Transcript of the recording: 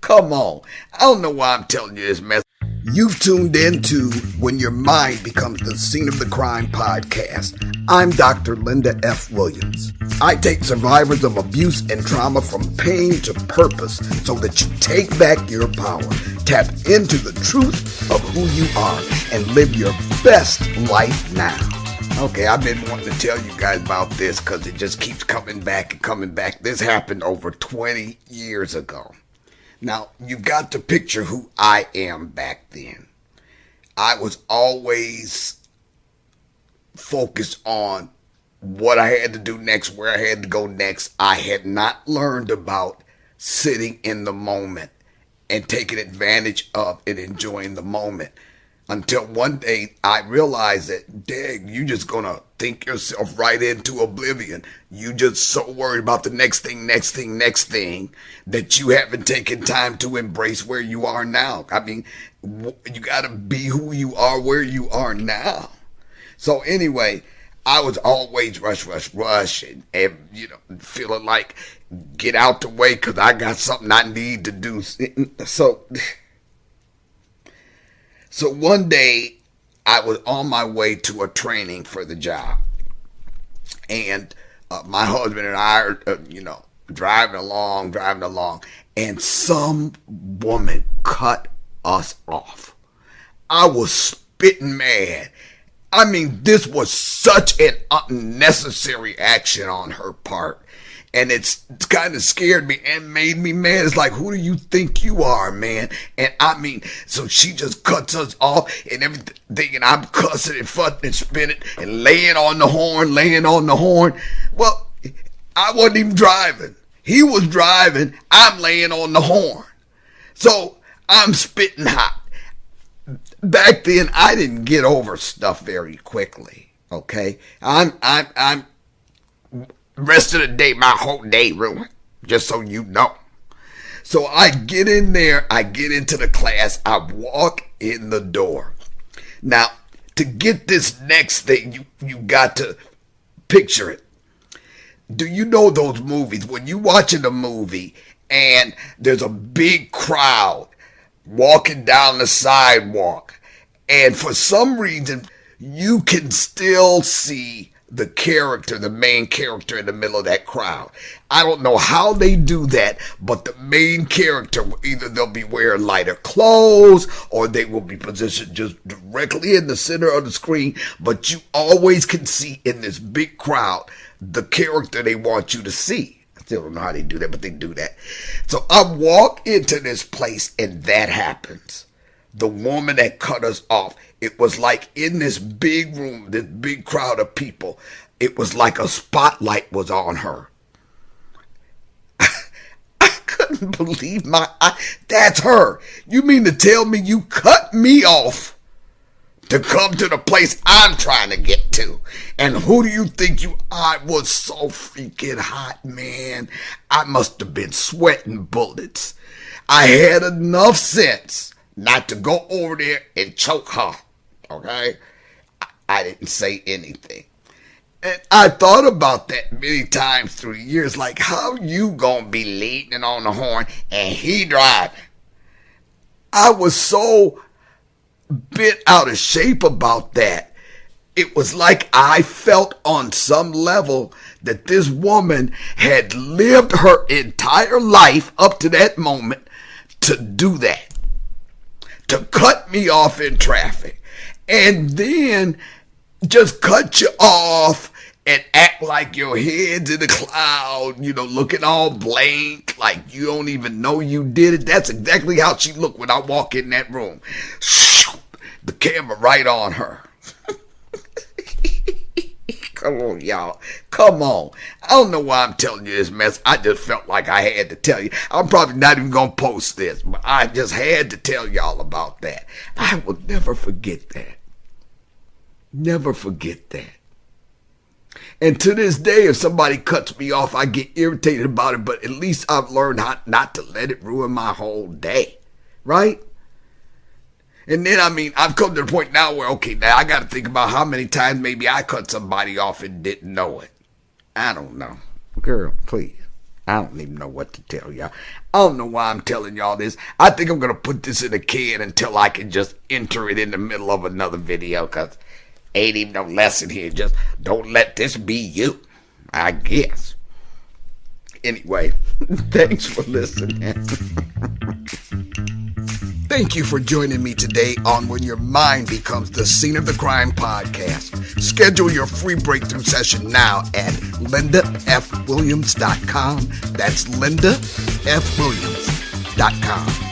Come on. I don't know why I'm telling you this mess. You've tuned in to When Your Mind Becomes the Scene of the Crime podcast. I'm Dr. Linda F. Williams. I take survivors of abuse and trauma from pain to purpose so that you take back your power, tap into the truth of who you are, and live your best life now. Okay, I've been wanting to tell you guys about this because it just keeps coming back and coming back. This happened over 20 years ago. Now, you've got to picture who I am back then. I was always focused on what I had to do next, where I had to go next. I had not learned about sitting in the moment and taking advantage of and enjoying the moment. Until one day I realized that, dang, you just gonna think yourself right into oblivion. You just so worried about the next thing, that you haven't taken time to embrace where you are now. I mean, you gotta be who you are where you are now. So anyway, I was always rush, and feeling like get out the way because I got something I need to do. So one day I was on my way to a training for the job, and my husband and I are, driving along, and some woman cut us off. I was spitting mad. I mean, this was such an unnecessary action on her part. And it's kind of scared me and made me mad. It's like, who do you think you are, man? And I mean, so she just cuts us off and everything, and I'm cussing and fussing and spinning and laying on the horn. Well, I wasn't even driving. He was driving. I'm laying on the horn. So I'm spitting hot. Back then, I didn't get over stuff very quickly. Okay, I'm rest of the day, my whole day ruined, just so you know. So I get in there, I get into the class, I walk in the door. Now, to get this next thing, you got to picture it. Do you know those movies, when you're watching a movie and there's a big crowd walking down the sidewalk, and for some reason, you can still see the main character in the middle of that crowd. I don't know how they do that, but the main character, either they'll be wearing lighter clothes or they will be positioned just directly in the center of the screen, but you always can see in this big crowd the character they want you to see. I still don't know how they do that, but they do that. So I walk into this place and that happens. The woman that cut us off, it was like in this big room, this big crowd of people, it was like a spotlight was on her. I couldn't believe my eyes. That's her. You mean to tell me you cut me off to come to the place I'm trying to get to? And who do you think you are? I was so freaking hot, man. I must have been sweating bullets. I had enough sense not to go over there and choke her, okay? I didn't say anything. And I thought about that many times through the years, like, how you gonna be leaning on the horn and he driving? I was so bent out of shape about that. It was like I felt on some level that this woman had lived her entire life up to that moment to do that. To cut me off in traffic and then just cut you off and act like your head's in the cloud, looking all blank, like you don't even know you did it. That's exactly how she looked when I walk in that room. The camera right on her. Come on, y'all. Come on. I don't know why I'm telling you this mess. I just felt like I had to tell you. I'm probably not even going to post this, but I just had to tell y'all about that. I will never forget that. Never forget that. And to this day, if somebody cuts me off, I get irritated about it, but at least I've learned how not to let it ruin my whole day. Right? And then, I've come to the point now where, okay, now I got to think about how many times maybe I cut somebody off and didn't know it. I don't know. Girl, please. I don't even know what to tell y'all. I don't know why I'm telling y'all this. I think I'm going to put this in a can until I can just enter it in the middle of another video, because ain't even no lesson here. Just don't let this be you, I guess. Anyway, thanks for listening. Thank you for joining me today on When Your Mind Becomes the Scene of the Crime podcast. Schedule your free breakthrough session now at lindafwilliams.com. That's lindafwilliams.com.